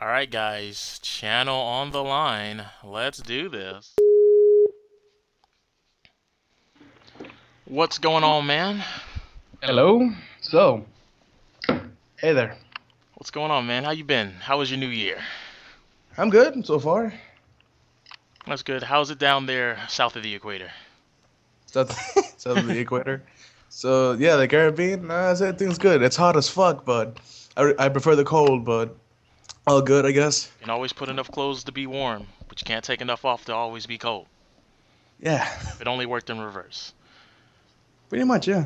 Alright, guys, channel on the line. Let's do this. What's going on, man? Hello. So, hey there. What's going on, man? How you been? How was your new year? I'm good so far. That's good. How's it down there south of the equator? South, south of the equator. So yeah, the Caribbean. Everything's good. It's hot as fuck, but I prefer the cold. But all good, I guess. You can always put enough clothes to be warm, but you can't take enough off to always be cold. Yeah, If it only worked in reverse. pretty much. Yeah.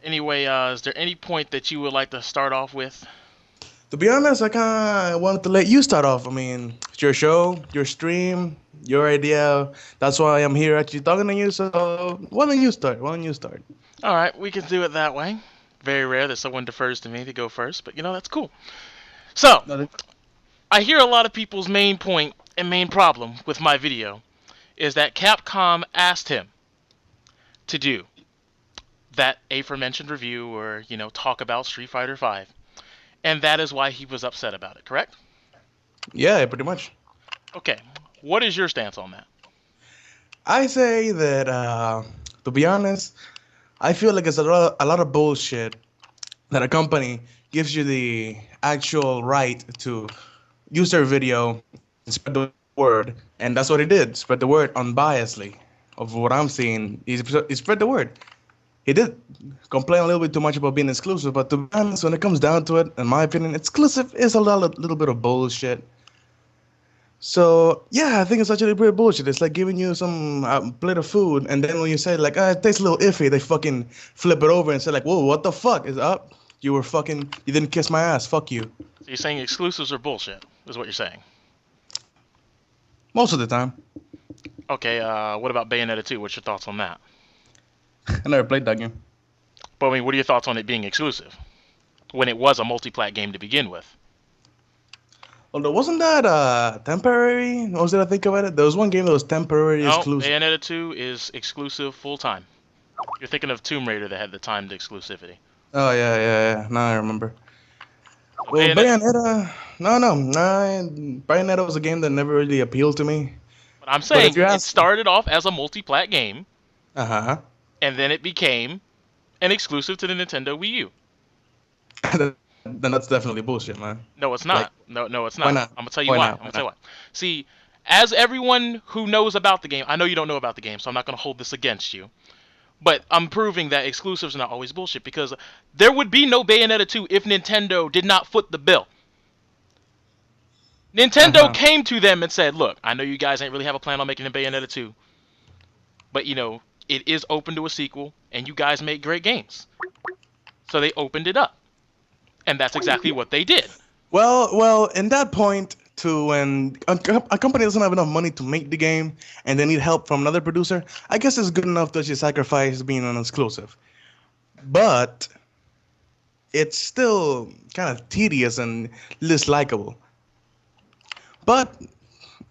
Anyway, is there any point that you would like to start off with? To be honest, I kind of wanted to let you start off. I mean, it's your show, your stream, your idea. That's why I'm here actually talking to you. So why don't you start? Why don't you start? Alright, we can do it that way. Very rare that someone defers to me to go first, but that's cool. So, Nothing. I hear a lot of people's main point and main problem with my video is that Capcom asked him to do that aforementioned review or, talk about Street Fighter V. And that is why he was upset about it, correct? Yeah, pretty much. Okay. What is your stance on that? I say that, to be honest, I feel like it's a lot of bullshit that a company gives you the actual right to use their video and spread the word, and that's what he did. Spread the word unbiasedly of what I'm seeing. He spread the word. He did complain a little bit too much about being exclusive, but to be honest, when it comes down to it, in my opinion, exclusive is a little bit of bullshit. So yeah, I think it's actually pretty bullshit. It's like giving you some plate of food, and then when you say like, it tastes a little iffy, they fucking flip it over and say like, whoa, what the fuck is up? You didn't kiss my ass. Fuck you. So you're saying exclusives are bullshit, is what you're saying. Most of the time. Okay, what about Bayonetta 2? What's your thoughts on that? I never played that game. But I mean, what are your thoughts on it being exclusive? When it was a multi-plat game to begin with. Although wasn't that temporary? What was it I think about it? There was one game that was temporary No, exclusive. Bayonetta 2 is exclusive full-time. You're thinking of Tomb Raider that had the timed exclusivity. Oh yeah. Now I remember. So Well, Bayonetta, Bayonetta. No. Bayonetta was a game that never really appealed to me. but I'm But if saying you it ask, started off as a multi-plat game, uh and then it became an exclusive to the Nintendo Wii U. huh, then that's definitely bullshit, man. No, it's Like, not. No, it's why not. not? I'm gonna tell you Why why. not? I'm Why gonna tell you not? why. See, as everyone who knows about the game, I know you don't know about the game, so I'm not gonna hold this against you. But I'm proving that exclusives are not always bullshit because there would be no Bayonetta 2 if Nintendo did not foot the bill. Uh Nintendo huh. came to them and said, "Look, I know you guys ain't really have a plan on making a Bayonetta 2, but it is open to a sequel, and you guys make great games." So they opened it up, and that's exactly what they did. Well, in that point, to when a company doesn't have enough money to make the game and they need help from another producer, I guess it's good enough to actually sacrifice being an exclusive. But it's still kind of tedious and less likable. But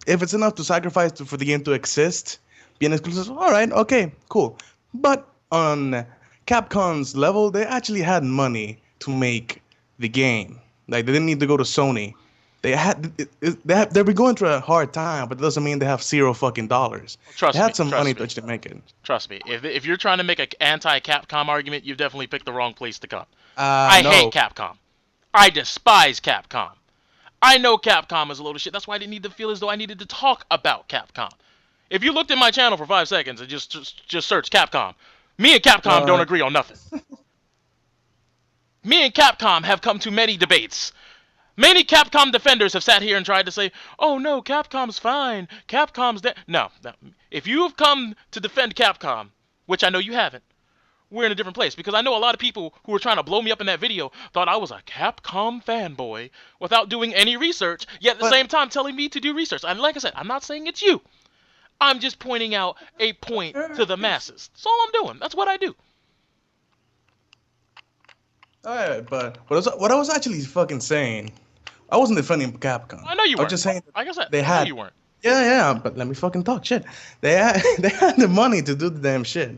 if it's enough to sacrifice for the game to exist, be an exclusive, all right, okay, cool. But on Capcom's level, they actually had money to make the game. Like they didn't need to go to Sony. They've been going through a hard time, but it doesn't mean they have zero fucking dollars. They Trust me, had some money trust to me, actually make it. trust me. If you're trying to make an anti-Capcom argument, you've definitely picked the wrong place to come. I hate No. Capcom. I despise Capcom. I know Capcom is a load of shit. That's why I didn't need to feel as though I needed to talk about Capcom. If you looked at my channel for 5 seconds and just search Capcom, me and Capcom don't Uh, agree on nothing. Me and Capcom have come to many debates. Many Capcom defenders have sat here and tried to say, "Oh no, Capcom's fine. Capcom's dead." No, no. If you have come to defend Capcom, which I know you haven't, we're in a different place because I know a lot of people who were trying to blow me up in that video thought I was a Capcom fanboy without doing any research, yet at the but same time telling me to do research. And like I said, I'm not saying it's you. I'm just pointing out a point to the masses. That's all I'm doing. That's what I do. alright, but what I was actually fucking saying, I wasn't defending Capcom. I know you I was weren't. just saying that Like I said, they I know had. you weren't. Yeah, but let me fucking talk shit. They had the money to do the damn shit.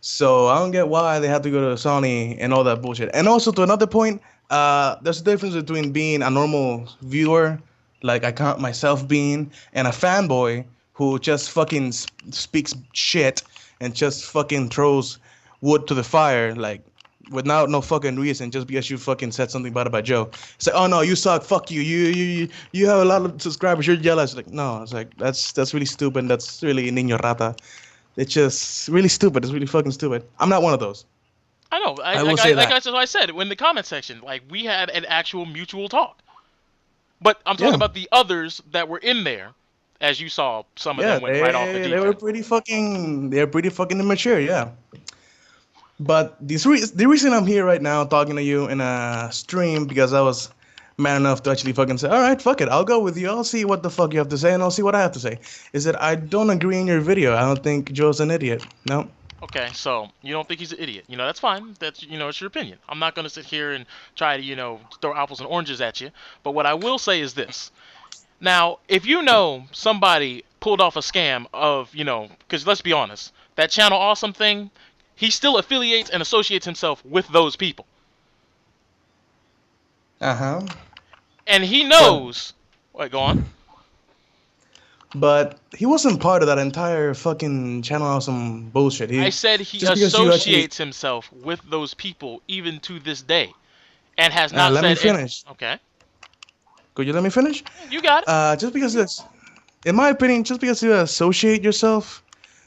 So I don't get why they had to go to Sony and all that bullshit. And also to another point, there's a difference between being a normal viewer, like I count myself being, and a fanboy who just fucking speaks shit and just fucking throws wood to the fire, like without no fucking reason, just because you fucking said something bad about Joe. It's like, oh no, you suck, fuck you, you have a lot of subscribers, you're jealous. Like, no, it's like that's really stupid. That's really niño rata. It's just really stupid. It's really fucking stupid. I'm not one of those. I know. I will say that. Like I said in the comment section, like we had an actual mutual talk. But I'm talking Yeah. about the others that were in there. As you saw, some of Yeah, them went right off the deep they were end. pretty fucking immature, yeah. But the reason I'm here right now talking to you in a stream because I was man enough to actually fucking say, all right, fuck it, I'll go with you. I'll see what the fuck you have to say, and I'll see what I have to say. Is that I don't agree in your video. I don't think Joe's an idiot. No. Okay, so you don't think he's an idiot. That's fine. That's it's your opinion. I'm not gonna sit here and try to throw apples and oranges at you. But what I will say is this. Now, if somebody pulled off a scam of because let's be honest, that Channel Awesome thing, he still affiliates and associates himself with those people, Uh huh. and he But knows. Wait, go on. but he wasn't part of that entire fucking Channel Awesome bullshit. I He said he just because you actually associates himself with those people even to this day, and has not let me said it. finish. Okay, Could you let me finish? you got it. Just because it's, in my opinion, just because you associate yourself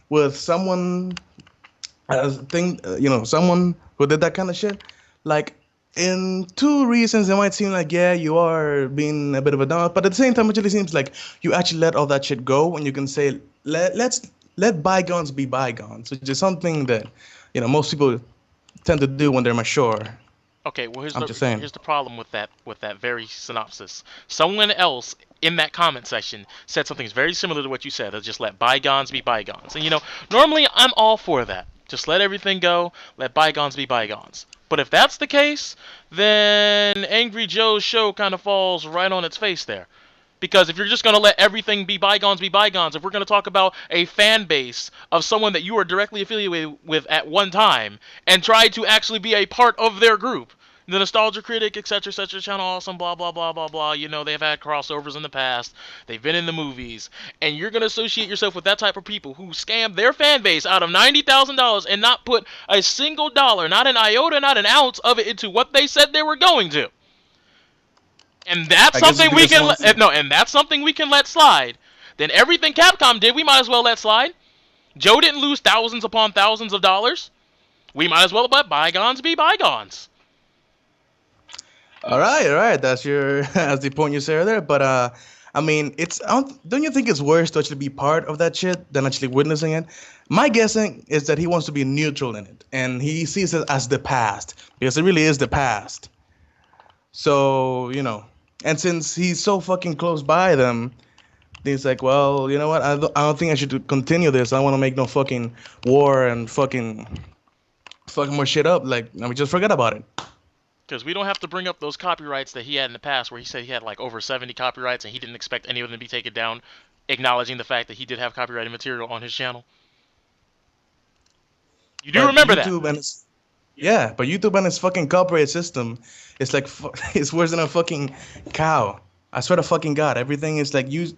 with someone, someone who did that kind of shit, like, in two reasons, it might seem like, yeah, you are being a bit of a dumb, but at the same time, it really seems like you actually let all that shit go, and you can say, let bygones be bygones, which is something that, most people tend to do when they're mature. Okay, well I'm just saying. here's the problem with that very synopsis. Someone else in that comment section said something very similar to what you said. Just let bygones be bygones. And normally I'm all for that. Just let everything go, let bygones be bygones. But if that's the case, then Angry Joe's show kind of falls right on its face there. Because if you're just going to let everything be bygones, if we're going to talk about a fan base of someone that you are directly affiliated with at one time, and try to actually be a part of their group, the Nostalgia Critic, etc., etc., Channel Awesome, blah, blah, blah, blah, blah, they've had crossovers in the past, they've been in the movies, and you're going to associate yourself with that type of people who scam their fan base out of $90,000 and not put a single dollar, not an iota, not an ounce of it into what they said they were going to. And that's something we can and that's something we can let slide. Then everything Capcom did, we might as well let slide. Joe didn't lose thousands upon thousands of dollars. We might as well let bygones be bygones. All right. That's that's the point you say there. But I mean, don't you think it's worse to actually be part of that shit than actually witnessing it? My guessing is that he wants to be neutral in it, and he sees it as the past because it really is the past. So and since he's so fucking close by them, he's like, well, you know what? I don't think I should continue this. I don't want to make no fucking war and fucking more shit up. Like, I mean, just forget about it. Because we don't have to bring up those copyrights that he had in the past, where he said he had like over 70 copyrights and he didn't expect any of them to be taken down, acknowledging the fact that he did have copyrighted material on his channel. You do remember YouTube that? Yeah, but YouTube and its fucking copyright system, it's like it's worse than a fucking cow. I swear to fucking God, everything is like you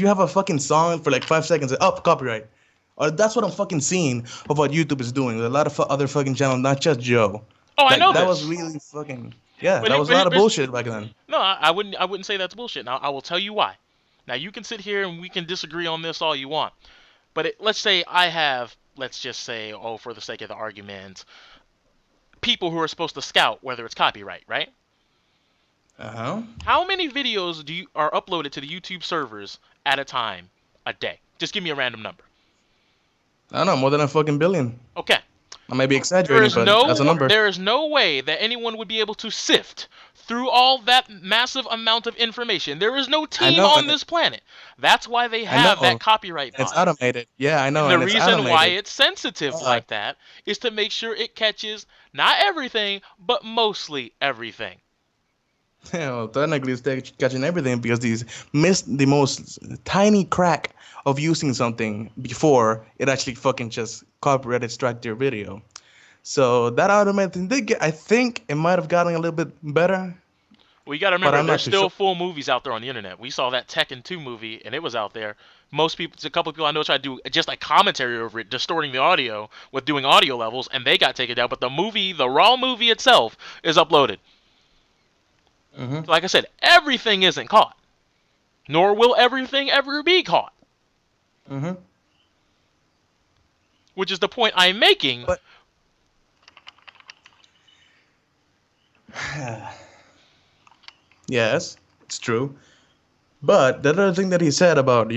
have a fucking song for like 5 seconds, copyright. Or that's what I'm fucking seeing of what YouTube is doing. There's a lot of other fucking channels, not just Joe. Oh, I know that this. was really fucking that was a lot of bullshit back then. No, I wouldn't say that's bullshit. Now I will tell you why. Now you can sit here and we can disagree on this all you want, but let's say let's just say, for the sake of the argument, people who are supposed to scout whether it's copyright, right? Uh-huh. How many videos are uploaded to the YouTube servers at a time, a day? Just give me a random number. I don't know, more than a fucking billion. Okay. I may be exaggerating, but that's a number. There is no way that anyone would be able to sift through all that massive amount of information. There is no team on this planet. That's why they have that copyright button. It's automated. Yeah, I know. And the reason why it's sensitive like that is to make sure it catches not everything, but mostly everything. Yeah, well, technically it's catching everything because these missed the most tiny crack of using something before it actually fucking just copyright extract your video. So that automated thing I think it might have gotten a little bit better. Well, you got to but remember, I'm there's not too sure. still full movies out there on the internet. We saw that Tekken 2 movie, and it was out there. Most people, a couple of people I know try to do just like commentary over it, distorting the audio with doing audio levels, and they got taken down. But the movie, the raw movie itself, is uploaded. Hmm. Like I said, everything isn't caught, nor will everything ever be caught. Hmm. Which is the point I'm making. But yes, it's true. But the other thing that he said about,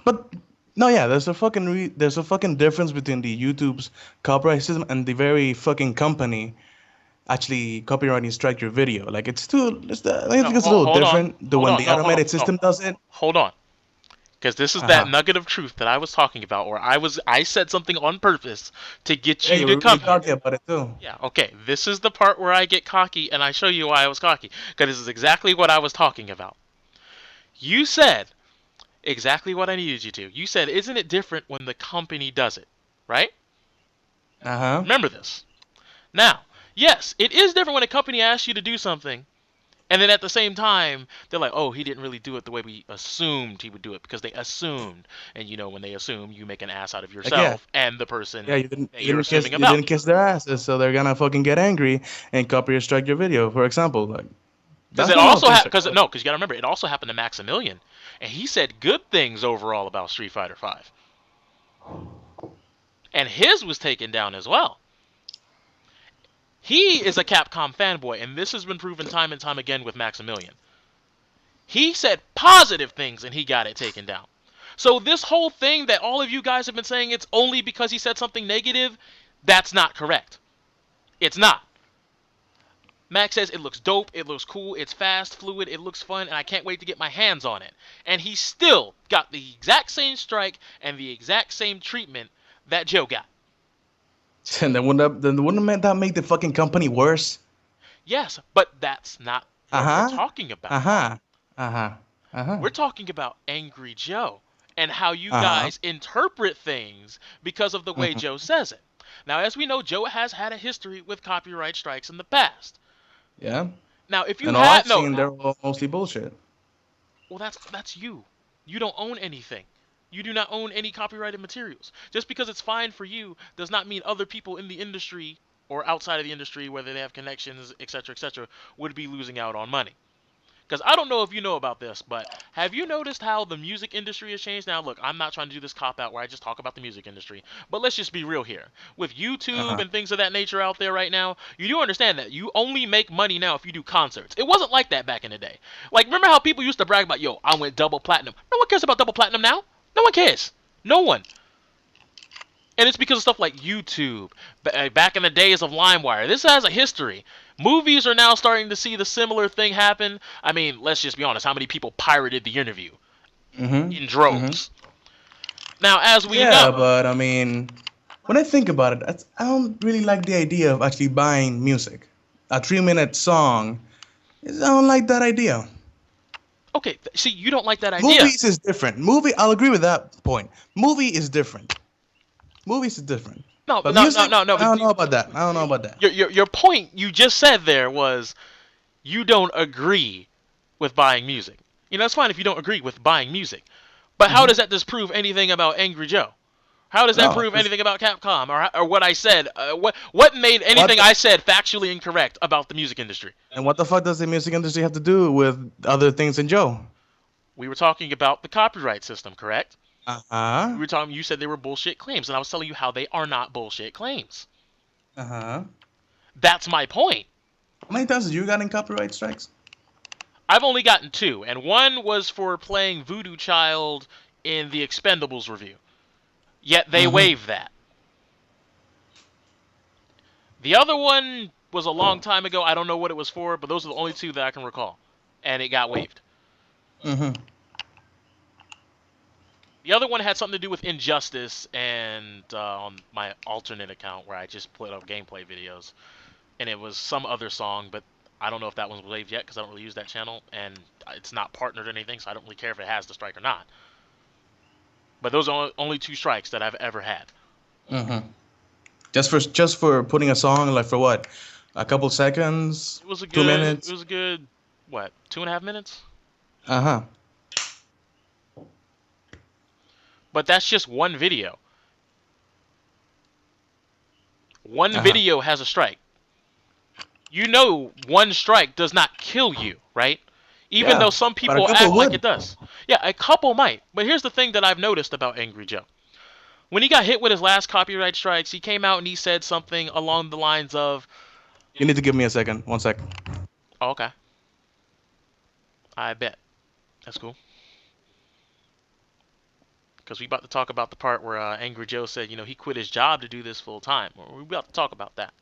but no, yeah, there's a fucking difference between the YouTube's copyright system and the very fucking company actually copywriting strike your video. Like I No, think it's a little hold on, different the when the no, hold on, automated no, system does it. hold on. Because this is Uh that huh. nugget of truth that I was talking about, where I said something on purpose to get Yeah, you you to were really come here. talking about it too. Yeah, okay. This is the part where I get cocky, and I show you why I was cocky. Because this is exactly what I was talking about. You said exactly what I needed you to. You said, isn't it different when the company does it? Right? Uh huh. Remember this. Now, yes, it is different when a company asks you to do something, and then at the same time, they're like, oh, he didn't really do it the way we assumed he would do it, because they assumed. And when they assume, you make an ass out of Like yeah, yourself and the person yeah. that you're assuming You about. didn't kiss their asses, so they're gonna fucking get angry and copy or strike your video. For example, like Because that's it not how also things are. because no, because you got to remember, it also happened to Maximilian, and he said good things overall about Street Fighter V, and his was taken down as well. He is a Capcom fanboy, and this has been proven time and time again with Maximilian. He said positive things, and he got it taken down. So this whole thing that all of you guys have been saying it's only because he said something negative, that's not correct. It's not. Max says it looks dope, it looks cool, it's fast, fluid, it looks fun, and I can't wait to get my hands on it. And he still got the exact same strike and the exact same treatment that Joe got. And then wouldn't that make the fucking company worse? Yes, but that's not Uh what we're huh. talking Uh about. huh. Uh huh. Uh huh. We're talking about Angry Joe and how you Uh huh. guys interpret things because of the way Hmm. Joe says it. Now, as we know, Joe has had a history with copyright strikes in the past. Yeah. Now, if you And all I've had no, seen, they're all mostly bullshit. well, that's you. You don't own anything. You do not own any copyrighted materials. Just because it's fine for you does not mean other people in the industry or outside of the industry, whether they have connections, etc., would be losing out on money. Because I don't know if you know about this, but have you noticed how the music industry has changed? Now, look, I'm not trying to do this cop out where I just talk about the music industry, but let's just be real here. With Uh YouTube huh. and things of that nature out there right now, you do understand that you only make money now if you do concerts. It wasn't like that back in the day. Like, remember how people used to brag about, yo, I went double platinum? No one cares about double platinum now. No one cares. No one. And it's because of stuff like YouTube, back in the days of LimeWire. This has a history. Movies are now starting to see the similar thing happen. I mean, let's just be honest. How many people pirated the interview Mhm. in Mhm. droves? Now, as we Yeah, know, but I mean, when I think about it, I don't really like the idea of actually buying music. A 3 minute song, I don't like that idea. okay, see, you don't like that idea. Movies is different. I'll agree with that point. Movie is different. Movies is different. No, But no, no, music, no, no. I don't know about that. I don't know about that. Your point you just said there was you don't agree with buying music. It's fine if you don't agree with buying music. But how Hmm. does that disprove anything about Angry Joe? How does that No, prove 'cause anything about Capcom or what I said? What made what anything the, I said factually incorrect about the music industry? and what the fuck does the music industry have to do with other things than Joe? We were talking about the copyright system, correct? Uh huh. We were talking. You said they were bullshit claims, and I was telling you how they are not bullshit claims. Uh huh. That's my point. How many times have you gotten copyright strikes? I've only gotten two, and one was for playing Voodoo Child in the Expendables review. Yet they Mm-hmm. waived that. The other one was a long time ago. I don't know what it was for, but those are the only two that I can recall, and it got waived. Mm-hmm. The other one had something to do with Injustice, and on my alternate account where I just put up gameplay videos, and it was some other song, but I don't know if that one's waived yet because I don't really use that channel, and it's not partnered or anything, so I don't really care if it has the strike or not. But those are only two strikes that I've ever had. Mm-hmm. Just for putting a song like for what? A couple seconds, It was a 2 good. It minutes. was a good. What? 2.5 minutes. Uh huh. But that's just one video. One Uh huh. video has a strike. You know, one strike does not kill you, right? Even though Yeah, some but a people couple act like would. it does. Yeah, a couple might. But here's the thing that I've noticed about Angry Joe. When he got hit with his last copyright strikes, he came out and he said something along the lines of, You need to give me a second. 1 sec. oh, okay, I bet. That's cool. Because we about to talk about the part where Angry Joe said, he quit his job to do this full time. We're about to talk about that.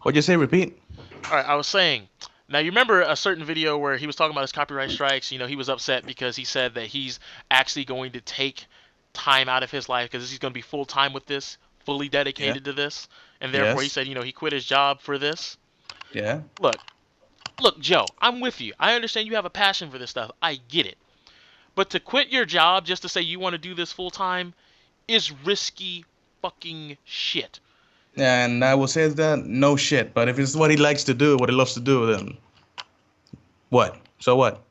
What'd you say? Repeat. All right, I was saying. Now you remember a certain video where he was talking about his copyright strikes. He was upset because he said that he's actually going to take time out of his life because he's going to be full time with this, fully Yeah. dedicated to this, and therefore he Yes. said, he quit his job for this. Yeah. Look, look, Joe, I'm with you. I understand you have a passion for this stuff. I get it. But to quit your job just to say you want to do this full time is risky fucking shit. And I will say that no shit. But if it's what he likes to do, what he loves to do, then what? So what?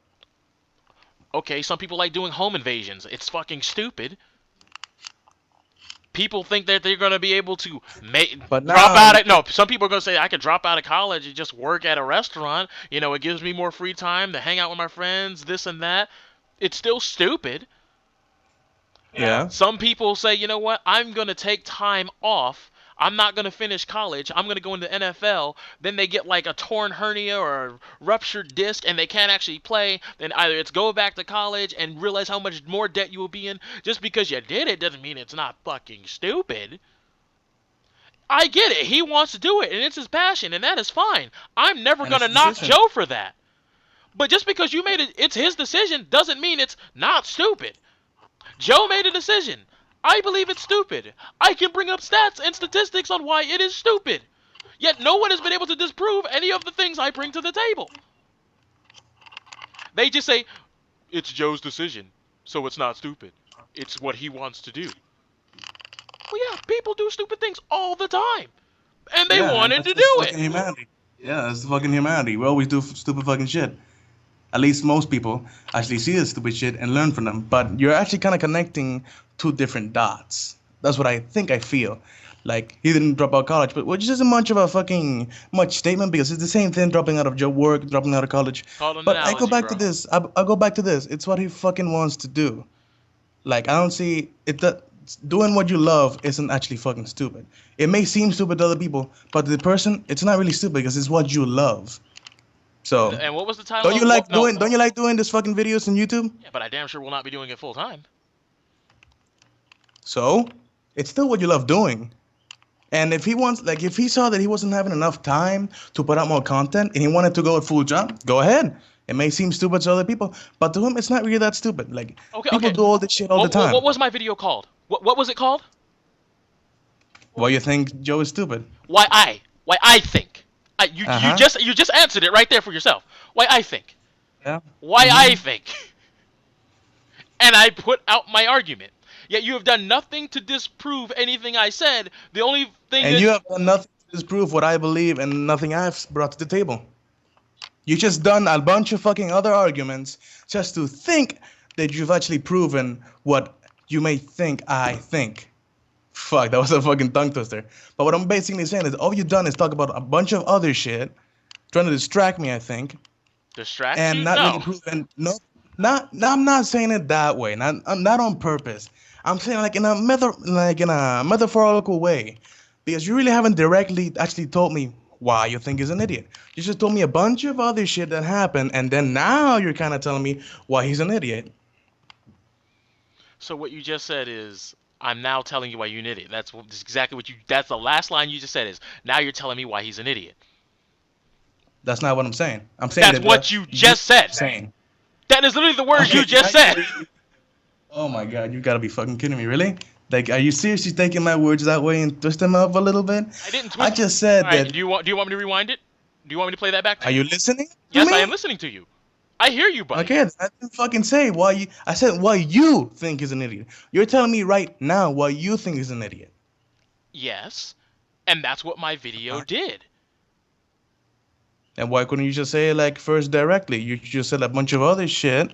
Okay, some people like doing home invasions. It's fucking stupid. People think that they're going to be able to But drop now, out of, no, some people are going to say I could drop out of college and just work at a restaurant. It gives me more free time to hang out with my friends, this and that. It's still stupid. yeah, Some people say, you know what, I'm going to take time off. I'm not going to finish college. I'm going to go into the NFL. Then they get like a torn hernia or a ruptured disc and they can't actually play. Then either it's go back to college and realize how much more debt you will be in. Just because you did it doesn't mean it's not fucking stupid. I get it. He wants to do it and it's his passion and that is fine. I'm never and going it's to a knock decision. Joe for that. But just because you made it, it's his decision doesn't mean it's not stupid. Joe made a decision. I believe it's stupid. I can bring up stats and statistics on why it is stupid. Yet no one has been able to disprove any of the things I bring to the table. They just say, it's Joe's decision, so it's not stupid. It's what he wants to do. Well, yeah, people do stupid things all the time. And they Yeah, and wanted that's to just do it. fucking humanity. Yeah, that's fucking humanity. We always do stupid fucking shit. At least most people actually see the stupid shit and learn from them. But you're actually kind of connecting two different dots. That's what I think I feel. Like he didn't drop out of college, but which isn't much of a fucking much statement because it's the same thing dropping out of job work, dropping out of college. Called an But I go analogy, back to bro. this. I go back to this. It's what he fucking wants to do. Like I don't see it that doing what you love isn't actually fucking stupid. It may seem stupid to other people, but to the person, it's not really stupid because it's what you love. So And what was the title don't of you it? like No. doing don't you like doing this fucking videos on YouTube? Yeah, but I damn sure will not be doing it full time. So it's still what you love doing. And if he wants, like, if he saw that he wasn't having enough time to put out more content and he wanted to go a full job, go ahead. It may seem stupid to other people, but to him, it's not really that stupid. Like, Okay, people okay. do all this shit all the What time. was my video called? What was it called? Why you think Joe is stupid? Why I think. You Uh you huh. just you just answered it right there for yourself. Why I think. Yeah. Why I Hmm. think. And I put out my argument. Yet you have done nothing to disprove anything I said. The only thing And that you have done nothing to disprove what I believe and nothing I've brought to the table. You just done a bunch of fucking other arguments just to think that you've actually proven what you may think I think. Fuck, that was a fucking tongue twister. But what I'm basically saying is all you've done is talk about a bunch of other shit, trying to distract me, I think, distracts and you? not really No. proving. No, not. No, I'm not saying it that way. Not on purpose. I'm saying like in a metaphorical way, because you really haven't directly actually told me why you think he's an idiot. You just told me a bunch of other shit that happened, and then now you're kind of telling me why he's an idiot. So what you just said is I'm now telling you why you're an idiot. That's exactly what you. That's the last line you just said is now you're telling me why he's an idiot. That's not what I'm saying. I'm saying That's that what you you're just said. saying. That is literally the words Okay, you just said. oh my god, you gotta be fucking kidding me, really? Like, are you seriously taking my words that way and twist them up a little bit? I didn't I twist. just All said right. that. Do you want me to rewind it? Do you want me to play that back to Are you? you listening to Yes, I am me? listening to you. I hear you, buddy. Okay, I didn't fucking say why you. I said why you think he's an idiot. You're telling me right now why you think he's an idiot. Yes, and that's what my video Huh? did. And why couldn't you just say it like first directly? You just said a bunch of other shit,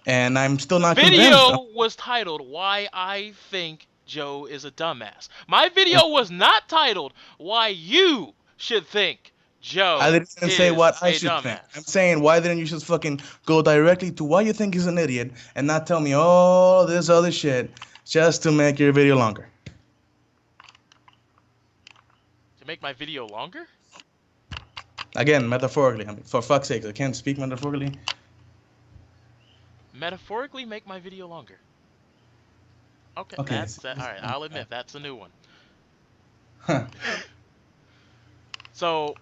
and I'm still The not convinced. video was titled "Why I Think Joe is a Dumbass." My video was not titled "Why You Should Think I Joe didn't say is what I a should think. I'm Dumbass." saying why didn't you just fucking go directly to why you think he's an idiot and not tell me all this other shit just to make your video longer? To make my video longer? Again, metaphorically. I mean, for fuck's sake, I can't speak metaphorically. Metaphorically make my video longer. Okay, Okay. that's that. All right, I'll admit that's a new one. Huh. So,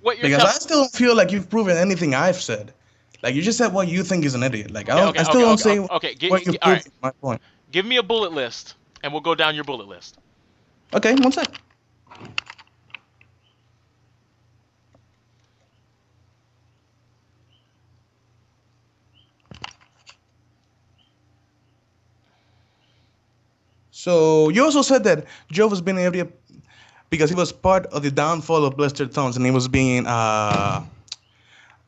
what you're Because I telling? still don't feel like you've proven anything I've said. Like you just said what you think is an idiot. Like Okay, okay, I still okay, don't okay, say okay. what you All right, proved my point. give me a bullet list, and we'll go down your bullet list. Okay, one sec. So you also said that Joe was being an idiot because he was part of the downfall of Blistered Thumbs and he was being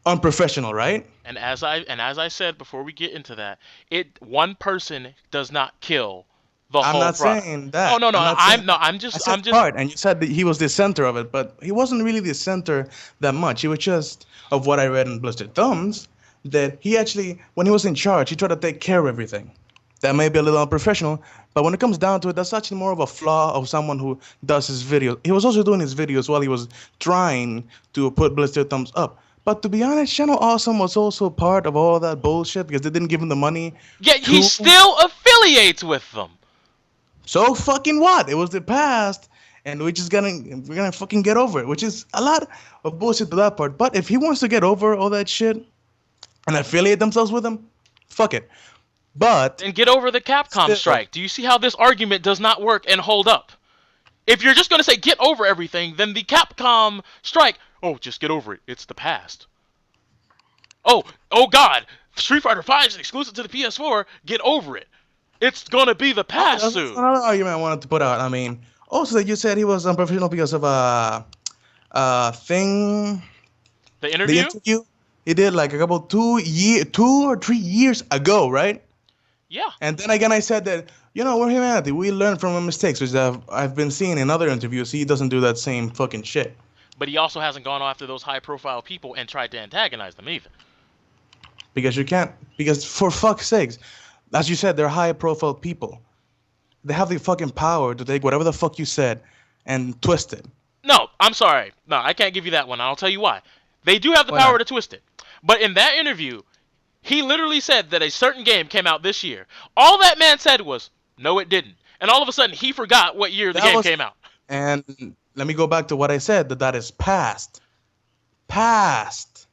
unprofessional, right? And as I said before we get into that, one person does not kill the I'm whole not product. saying Oh that. no, no, I'm not saying that. I'm I just said I'm just part, and you said that he was the center of it, but he wasn't really the center that much. He was just, of what I read in Blistered Thumbs, that he actually, when he was in charge, he tried to take care of everything. That may be a little unprofessional, but when it comes down to it, that's actually more of a flaw of someone who does his videos. He was also doing his videos while he was trying to put Blistered Thumbs up. But to be honest, Channel Awesome was also part of all that bullshit because they didn't give him the money yet he to. still affiliates with them. So fucking what? It was the past, and we're gonna fucking get over it, which is a lot of bullshit to that part. But if he wants to get over all that shit and affiliate themselves with him, fuck it. But Then get over the Capcom still, strike. Do you see how this argument does not work and hold up? If you're just going to say get over everything, then the Capcom strike, oh, just get over it. It's the past. Oh God, Street Fighter V is exclusive to the PS4. Get over it. It's going to be the past that's soon. another argument I wanted to put out. I mean, also that you said he was unprofessional because of thing, The the interview? interview he did like a couple 2 or 3 years ago, right? Yeah. And then again, I said that, we're humanity. We learn from our mistakes, which I've been seeing in other interviews. He doesn't do that same fucking shit. But he also hasn't gone after those high-profile people and tried to antagonize them either. Because you can't, because for fuck's sakes, as you said, they're high profile people. They have the fucking power to take whatever the fuck you said and twist it. No, I'm sorry. No, I can't give you that one. I'll tell you why. They do have the Why power not? to twist it. But in that interview, he literally said that a certain game came out this year. All that man said was, no, it didn't. And all of a sudden, he forgot what year the game came out. And let me go back to what I said, that is past. Past.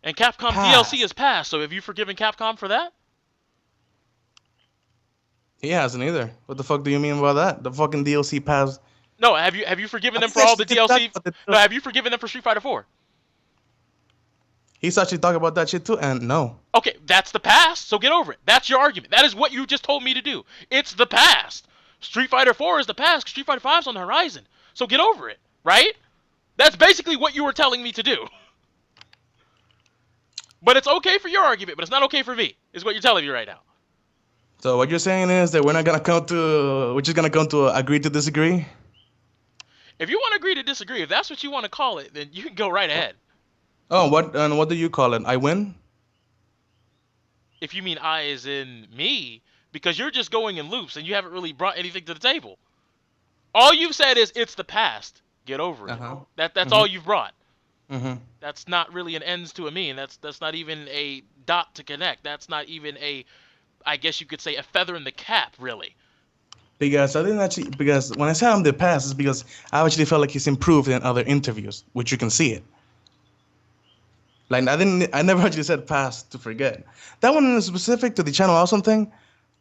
And Capcom Past. DLC is passed, so have you forgiven Capcom for that? He hasn't either. What the fuck do you mean by that? The fucking DLC passed. No, have you forgiven I them think for all they the did that, DLC? but they- No, have you forgiven them for Street Fighter 4? He's actually talking about that shit too, and no. Okay, that's the past, so get over it. That's your argument. That is what you just told me to do. It's the past. Street Fighter 4 is the past. Street Fighter 5 is on the horizon. So get over it, right? That's basically what you were telling me to do. But it's okay for your argument, but it's not okay for me, is what you're telling me right now. So what you're saying is that we're just gonna come to agree to disagree? If you want to agree to disagree, if that's what you want to call it, then you can go right ahead. Oh, what do you call it? I win? If you mean I as in me, because you're just going in loops and you haven't really brought anything to the table. All you've said is it's the past. Get over it. Uh-huh. That's all you've brought. Mm-hmm. That's not really an ends to a mean. That's not even a dot to connect. That's not even I guess you could say a feather in the cap, really. Because when I said I'm the past, it's because I actually felt like he's improved in other interviews, which you can see it. Like I never actually said past to forget. That one is specific to the Channel Awesome thing.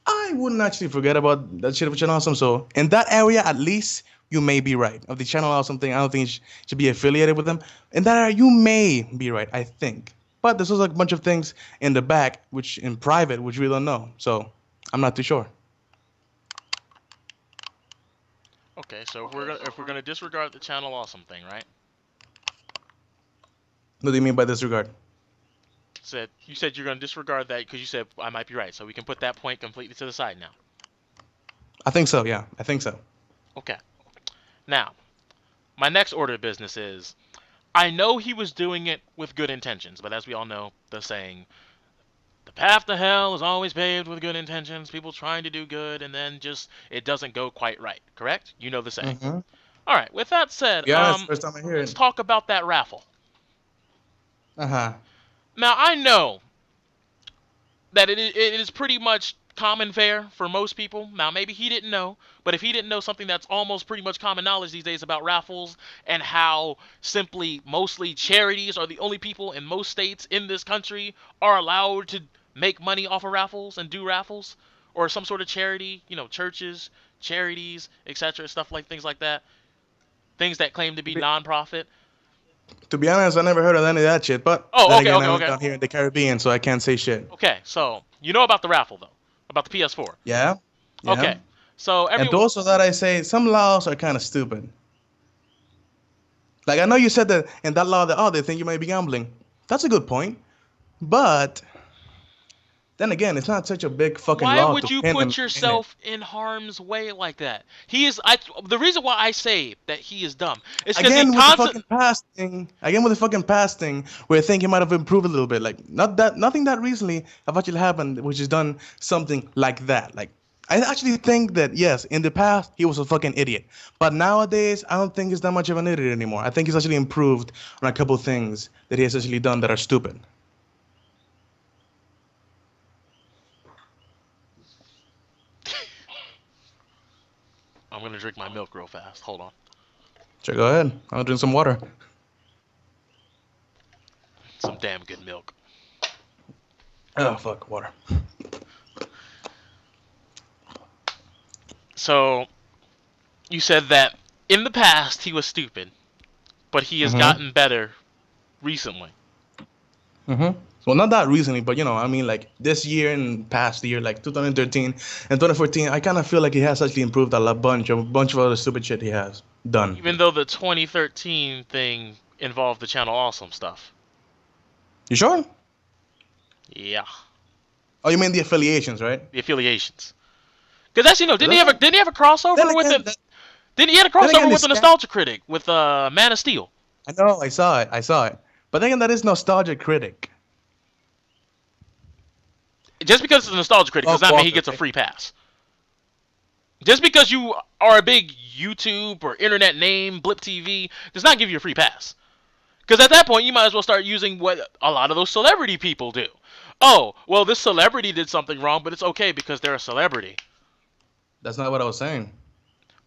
I wouldn't actually forget about that shit of Channel Awesome. So in that area, at least you may be right. Of the Channel Awesome thing, I don't think it should be affiliated with them. In that area, you may be right, I think. But there's also a bunch of things in the back, which in private, which we don't know. So I'm not too sure. Okay, so if we're gonna disregard the Channel Awesome thing, right? What do you mean by disregard? You said you're gonna disregard that because you said I might be right, so we can put that point completely to the side now. I think so. Yeah, I think so. Okay. Now, my next order of business is, I know he was doing it with good intentions, but as we all know, the saying, the path to hell is always paved with good intentions, people trying to do good, and then just it doesn't go quite right. Correct? You know the saying. Mm-hmm. All right. With that said, Yeah, that's the first time I hear let's it. talk about that raffle. Uh-huh. Now I know that it is pretty much common fare for most people. Now maybe he didn't know, but if he didn't know something that's almost pretty much common knowledge these days about raffles and how simply mostly charities are the only people in most states in this country are allowed to make money off of raffles and do raffles, or some sort of charity, churches, charities, etc., stuff like things like that, things that claim to be non-profit. To be honest, I never heard of any of that shit. But Oh, then okay, again, okay, I live okay. down here in the Caribbean, so I can't say shit. Okay, so you know about the raffle though, about the PS4. Yeah, yeah. Okay, so And also that I say some laws are kind of stupid. Like I know you said that in that law that they think you might be gambling. That's a good point. But then again, it's not such a big fucking why law would to you pin him put in it. yourself in harm's way like that? The reason why I say that he is dumb is because he Again with the constant. fucking past thing. Again with the fucking past thing, where I think he might have improved a little bit. Like nothing that recently have actually happened, which has done something like that. Like I actually think that yes, in the past he was a fucking idiot, but nowadays I don't think he's that much of an idiot anymore. I think he's actually improved on a couple things that he has actually done that are stupid. I'm gonna drink my milk real fast. Hold on. Sure, go ahead. I'll drink some water. Some damn good milk. Oh fuck, water. So you said that in the past he was stupid, but he has Mhm. gotten better recently. Mhm. Well, not that recently, but I mean, like this year and past year, like 2013 and 2014, I kind of feel like he has actually improved a bunch of other stupid shit he has done. Even though the 2013 thing involved the Channel Awesome stuff. You sure? Yeah, Oh, you mean the affiliations, right? the affiliations. Because actually, no, That's not. didn't he have a Then crossover with again, it? Didn't he had a then again, crossover with this the guy. Nostalgia Critic with Man of Steel? I know, I saw it, But then again, that is nostalgia critic. Just because it's a Nostalgia Critic does Doc not mean he Walker, gets a right? free pass. Just because you are a big YouTube or internet name, Blip TV, does not give you a free pass. Because at that point, you might as well start using what a lot of those celebrity people do. Oh, well, this celebrity did something wrong, but it's okay because they're a celebrity. That's not what I was saying.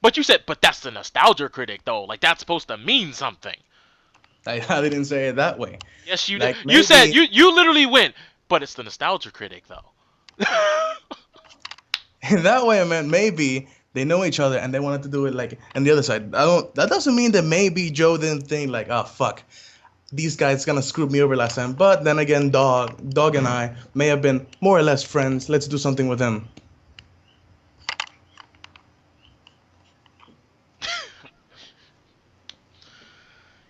But you said, but that's the Nostalgia Critic, though. Like, that's supposed to mean something. I didn't say it that way. Yes, you did. Like You said, maybe you literally went, but it's the Nostalgia Critic, though. in that way, I meant maybe they know each other and they wanted to do it like on the other side. I don't. That doesn't mean that maybe Joe didn't think like, oh fuck, these guys gonna screw me over last time. But then again, Dog and I may have been more or less friends. Let's do something with him.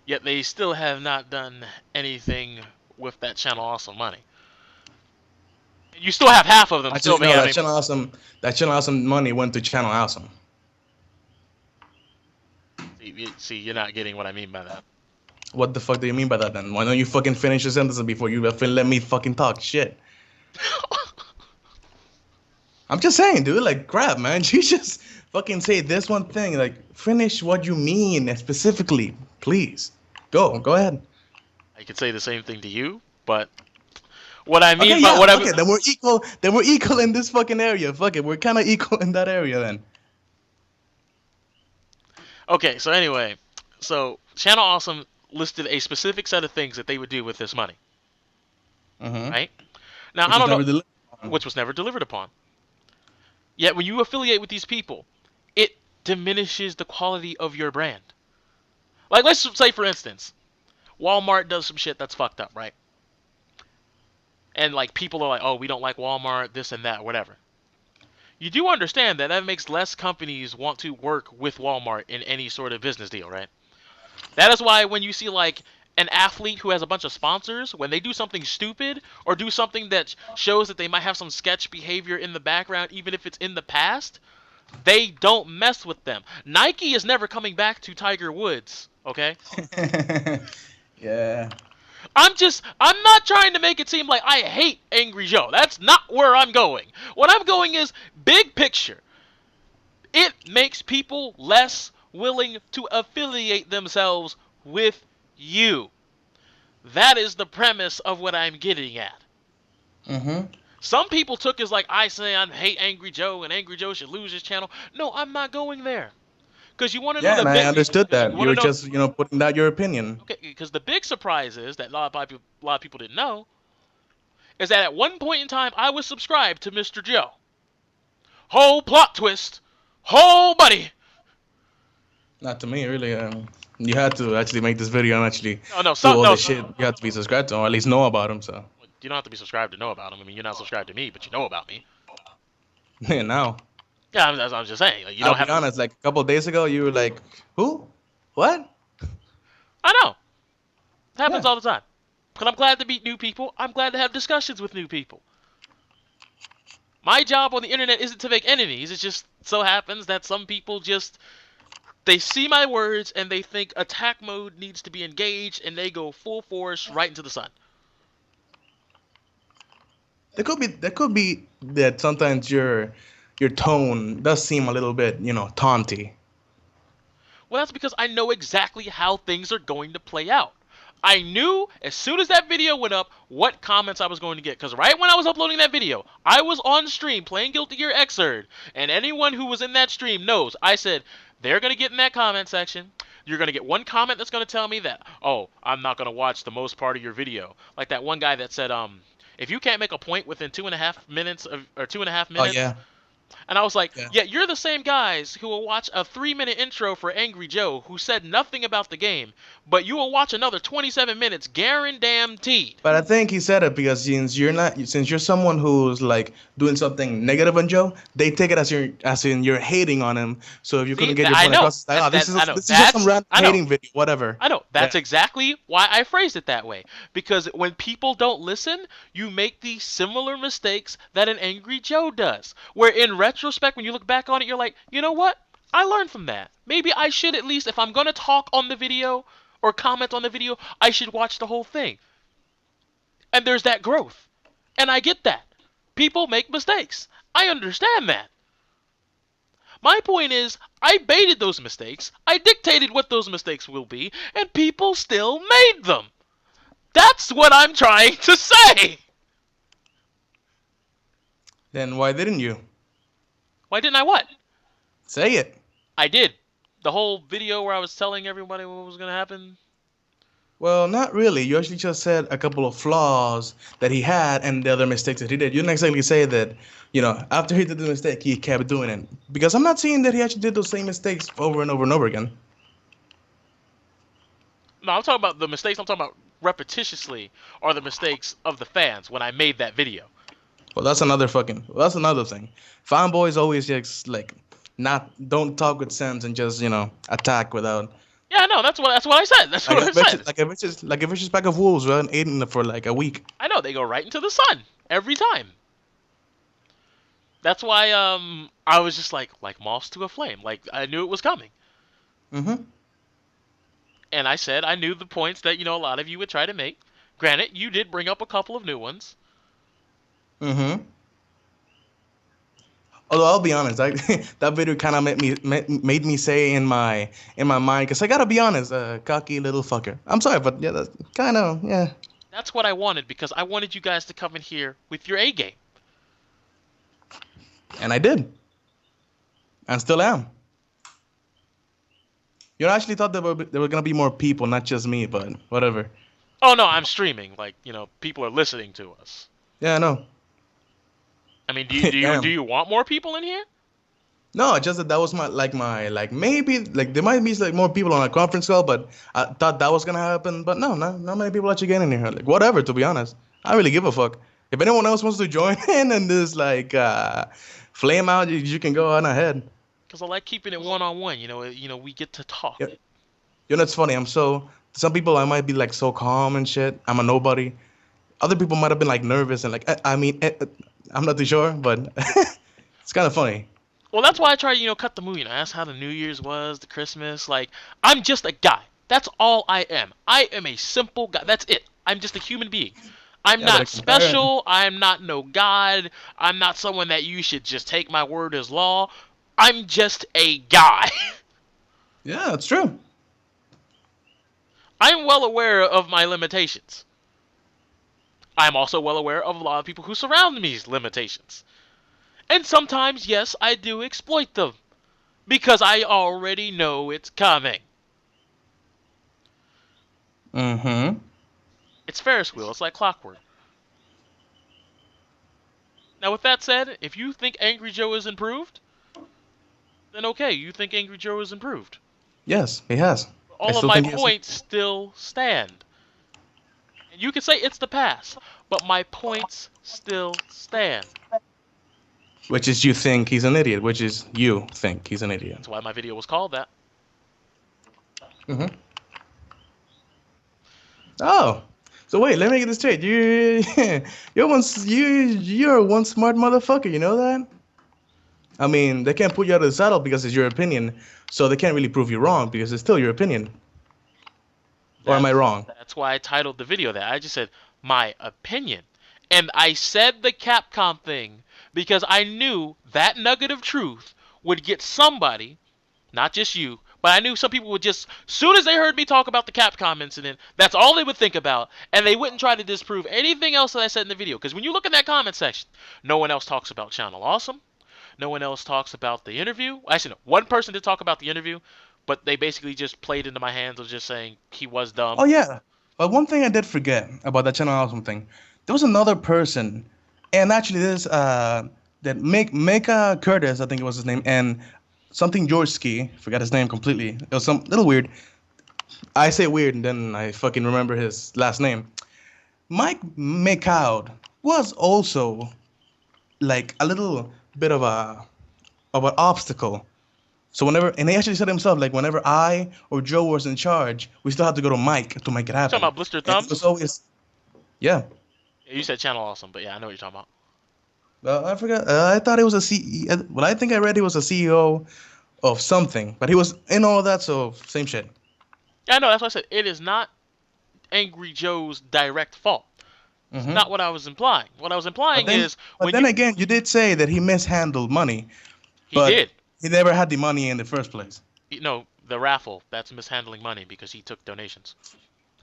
Yet they still have not done anything with that Channel Awesome money. You still have half of them still Actually, being no. having. That Channel Awesome money went to Channel Awesome. See, you're not getting what I mean by that. What the fuck do you mean by that then? Why don't you fucking finish your sentence before you let me fucking talk? Shit. I'm just saying, dude. Like, crap, man. You just fucking say this one thing. Like, finish what you mean specifically, please. Go ahead. I could say the same thing to you, but what I Okay, mean by yeah. what I Okay, then we're equal. Then we're equal in this fucking area. Fuck it, we're kind of equal in that area then. okay. So anyway, so Channel Awesome listed a specific set of things that they would do with this money, Mm-hmm. right? Now Which I was don't know, never delivered. which was never delivered upon. Yet when you affiliate with these people, it diminishes the quality of your brand. Like let's say for instance, Walmart does some shit that's fucked up, right? and like people are like, oh, we don't like Walmart, this and that, whatever. You do understand that that makes less companies want to work with Walmart in any sort of business deal, right? That is why when you see like an athlete who has a bunch of sponsors, when they do something stupid or do something that shows that they might have some sketch behavior in the background, even if it's in the past, they don't mess with them. Nike is never coming back to Tiger Woods, okay? Yeah. I'm not trying to make it seem like I hate Angry Joe. That's not where I'm going. What I'm going is big picture. It makes people less willing to affiliate themselves with you. That is the premise of what I'm getting at. Mm-hmm. Some people took as like I say I hate Angry Joe and Angry Joe should lose his channel. No, I'm not going there. Because you want to know Yeah, the and I big. understood You that. want You to were know. just, putting out your opinion. Okay, because the big surprise is that a lot of people didn't know is that at one point in time I was subscribed to Mr. Joe. Whole plot twist. Whole buddy. Not to me, really. You had to actually make this video and actually No, no, do some all no. this shit. You have to be subscribed to him, or at least know about him. So, You don't have to be subscribed to know about him. I mean, you're not subscribed to me, but you know about me. yeah, now Yeah, I'm just saying. Like, you I'll don't be have to. honest. Like a couple of days ago, you were like, "Who? What?" I know. It happens Yeah. all the time. But I'm glad to meet new people. I'm glad to have discussions with new people. My job on the internet isn't to make enemies. It just so happens that some people just they see my words and they think attack mode needs to be engaged and they go full force right into the sun. There could be that sometimes your tone does seem a little bit, taunty. Well, that's because I know exactly how things are going to play out. I knew as soon as that video went up what comments I was going to get. Because right when I was uploading that video, I was on stream playing Guilty Gear Xrd. And anyone who was in that stream knows I said, they're going to get in that comment section. You're going to get one comment that's going to tell me that, oh, I'm not going to watch the most part of your video. Like that one guy that said, if you can't make a point within 2.5 minutes or 2.5 minutes, Oh yeah, and I was like, yeah. yeah, you're the same guys who will watch a 3-minute intro for Angry Joe who said nothing about the game, but you will watch another 27 minutes guaranteed. But I think he said it because since you're someone who's like doing something negative on Joe, they take it as in you're hating on him. So if you See, couldn't get your I point know. across, it's like, oh, I know. this is just some random I know. hating video, whatever. I know. Yeah. That's exactly why I phrased it that way. Because when people don't listen, you make the similar mistakes that an Angry Joe does. Where in retrospect, when you look back on it, you're like, you know what? I learned from that. Maybe I should at least, if I'm going to talk on the video or comment on the video, I should watch the whole thing. And there's that growth. And I get that. People make mistakes. I understand that. My point is, I baited those mistakes, I dictated what those mistakes will be, and people still made them. That's what I'm trying to say. Then why didn't you Why didn't I what? say it? I did. The whole video where I was telling everybody what was going to happen. Well, not really. You actually just said a couple of flaws that he had and the other mistakes that he did. You didn't exactly say that, after he did the mistake, he kept doing it. Because I'm not seeing that he actually did those same mistakes over and over and over again. No, I'm talking about the mistakes I'm talking about repetitiously are the mistakes of the fans when I made that video. Well, that's another thing. Fanboys always just like don't talk with sense and just attack without Yeah, no, that's what I said. That's what I said. like a vicious pack of wolves, right? Eating for like a week. I know they go right into the sun every time. That's why I was just like moths to a flame. Like I knew it was coming. Mm-hmm. And I said I knew the points that a lot of you would try to make. Granted, you did bring up a couple of new ones. Mm-hmm. Although I'll be honest, that video kind of made me say in my mind, because I gotta be honest, cocky little fucker. I'm sorry, but yeah, that's kind of yeah. That's what I wanted because I wanted you guys to come in here with your A game. And I did, and still am. I actually thought there were gonna be more people, not just me, but whatever. Oh no, I'm streaming. Like people are listening to us. Yeah, I know. I mean, do you Damn. do you want more people in here? No, just that was maybe like there might be like more people on a conference call, but I thought that was gonna happen. But no, not many people actually getting in here. Like whatever, to be honest, I really give a fuck. If anyone else wants to join in this like flame out, you can go on ahead. Because I like keeping it one-on-one. We get to talk. Yeah. You know, it's funny. Some people I might be like so calm and shit. I'm a nobody. Other people might have been like nervous and like, I'm not too sure, but it's kind of funny. Well, that's why I try to, cut the mood. Ask how the New Year's was, the Christmas. Like, I'm just a guy. That's all I am. I am a simple guy. That's it. I'm just a human being. I'm Yeah, but not special. I'm not no god. I'm not someone that you should just take my word as law. I'm just a guy. yeah, it's true. I'm well aware of my limitations. I'm also well aware of a lot of people who surround me's limitations. And sometimes, yes, I do exploit them. Because I already know it's coming. Mm-hmm. It's Ferris wheel. It's like clockwork. Now, with that said, if you think Angry Joe is improved, then okay, you think Angry Joe is improved. Yes, he has. I All of still my think he has. points still stand. And you can say it's the past, but my points still stand. Which is you think he's an idiot, which is you think he's an idiot. That's why my video was called that. Mm-hmm. Oh, so wait, let me get this straight. You're one smart motherfucker. You know that? I mean, they can't put you out of the saddle because it's your opinion, so they can't really prove you wrong because it's still your opinion. Or am I wrong? That's why I titled the video that. I just said, my opinion. And I said the Capcom thing because I knew that nugget of truth would get somebody, not just you, but I knew some people would just, soon as they heard me talk about the Capcom incident, that's all they would think about, and they wouldn't try to disprove anything else that I said in the video. Because when you look in that comment section, no one else talks about Channel Awesome. No one else talks about the interview. Actually, no, one person did talk about the interview, but they basically just played into my hands of just saying he was dumb. Oh yeah, but one thing I did forget about that Channel Awesome thing, there was another person, and actually this that Mika Curtis, I think it was his name, and something Georgeski, forgot his name completely. It was some little weird. I say weird, and then I fucking remember his last name. Mike McCoud was also like a little bit of an obstacle. So and he actually said himself, like whenever I or Joe was in charge, we still had to go to Mike to make it You talking happen. about Blister And it Thumbs? was always, yeah. Yeah, you said Channel Awesome, but yeah, I know what you're talking about. I forgot. I thought he was a CEO. Well, I think I read he was a CEO of something, but he was in all that, so same shit. Yeah, I know. That's why I said it is not Angry Joe's direct fault. It's Hmm. not what I was implying. What I was implying is But then again, you did say that he mishandled money, he but did. he never had the money in the first place. No, the raffle, that's mishandling money because he took donations.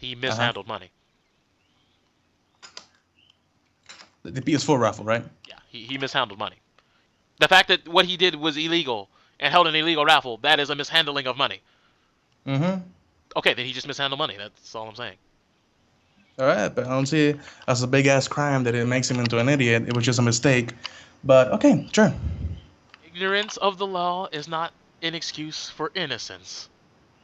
He Uh-huh. mishandled money. The PS4 raffle, right? Yeah, he mishandled money. The fact that what he did was illegal and held an illegal raffle, that is a mishandling of money. Mm-hmm. Okay, then he just mishandled money. That's all I'm saying. All right, but I don't see it as a big ass crime that it makes him into an idiot. It was just a mistake. But okay, sure. Ignorance of the law is not an excuse for innocence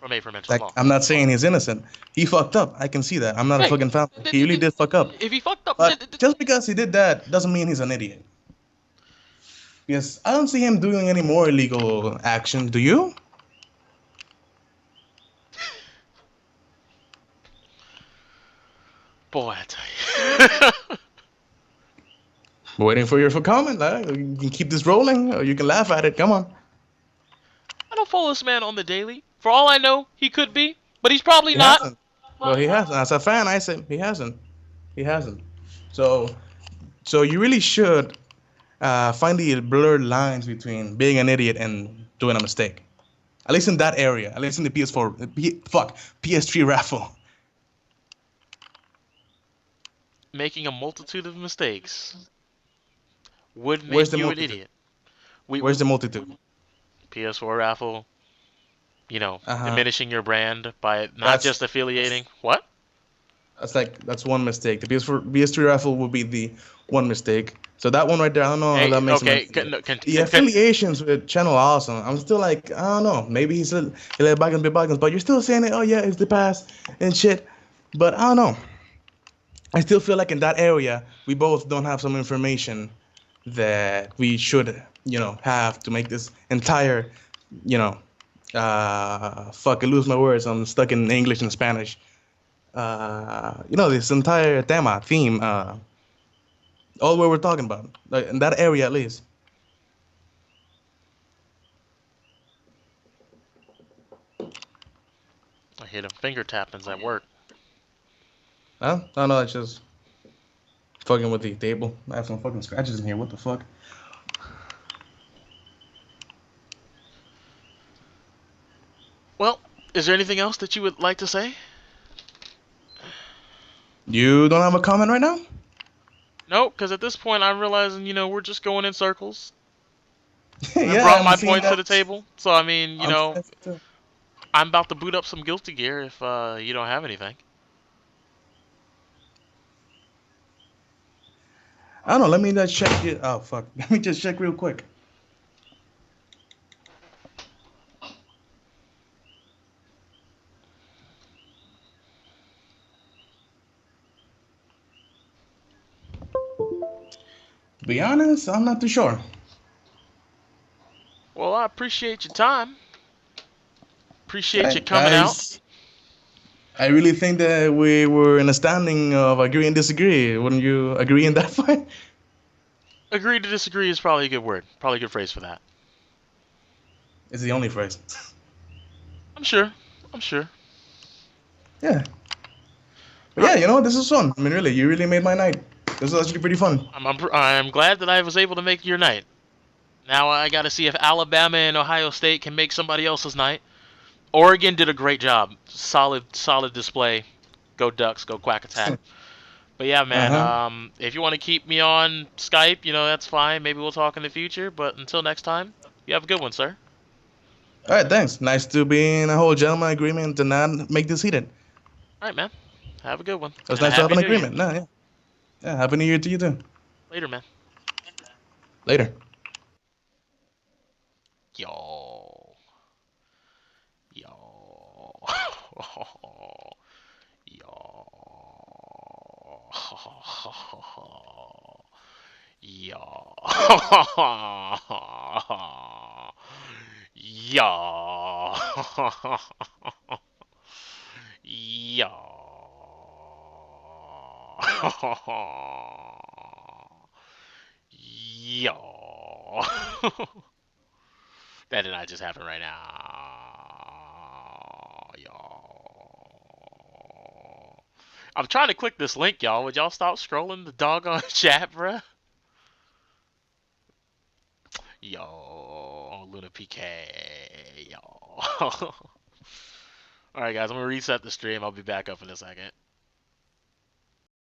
from aforementioned Like, law. I'm not saying he's innocent. He fucked up. I can see that. I'm not a Hey, fucking fan. He really did fuck up. if he fucked up, But just because he did that doesn't mean he's an idiot. Because I don't see him doing any more illegal action. Do you? boy, I tell you. Waiting for your comment. You can keep this rolling, or you can laugh at it. Come on. I don't follow this man on the daily. For all I know, he could be, but he's probably He not. hasn't. Well, he hasn't. As a fan, I say he hasn't. He hasn't. So, so you really should find the blurred lines between being an idiot and doing a mistake. At least in that area. At least in the PS3 raffle. Making a multitude of mistakes would Where's make the you an multitude? idiot. Where's the multitude? PS4 raffle, Uh-huh. diminishing your brand by not That's- just affiliating. What? That's one mistake. The PS3 raffle would be the one mistake. So that one right there, I don't know how that makes okay, sense. The affiliations with Channel Awesome, I'm still like, I don't know. Maybe he let bygones be bygones, but you're still saying it. Oh yeah, it's the past and shit. But I don't know. I still feel like in that area we both don't have some information that we should, have to make this entire, you know, fuck, I lose my words. I'm stuck in English and Spanish. This entire theme, all what we're talking about, like, in that area at least. I hear them finger tappings at work. Huh? No, it's just fucking with the table. I have some fucking scratches in here. What the fuck? Well, is there anything else that you would like to say? You don't have a comment right now? No, because at this point I'm realizing, we're just going in circles. I Yeah, brought I'm my seeing points to that. the table, so I mean, I'm seeing that too. I'm about to boot up some Guilty Gear if you don't have anything. I don't know. Let me just check it. Oh fuck. Let me just check real quick. To be honest, I'm not too sure. Well, I appreciate your time. Appreciate you Hey, coming out. I really think that we were in a standing of agree and disagree. Wouldn't you agree in that point? Agree to disagree is probably a good word. Probably a good phrase for that. It's the only phrase. I'm sure. I'm sure. Yeah. But All yeah, right. this is fun. I mean, really, you really made my night. This was actually pretty fun. I'm glad that I was able to make your night. Now I got to see if Alabama and Ohio State can make somebody else's night. Oregon did a great job. Solid display. Go Ducks. Go Quack Attack. But yeah, Uh man. huh. If you want to keep me on Skype, that's fine. Maybe we'll talk in the future. But until next time, you have a good one, sir. All right, thanks. Nice to be in a whole gentleman agreement to not make this heated. All right, man. Have a good one It was and a nice to have happy an New Year. agreement. Nah, yeah. Yeah, happy New Year to you too. Later, man. Later. Yo. Yo. Yo. Yo. Yo. Yo. Yo. That did not just happen right now. Yo. I'm trying to click this link, y'all. Would y'all stop scrolling the doggone chat, bruh? Yo. Luna PK. Yo. Alright, guys. I'm going to reset the stream. I'll be back up in a second.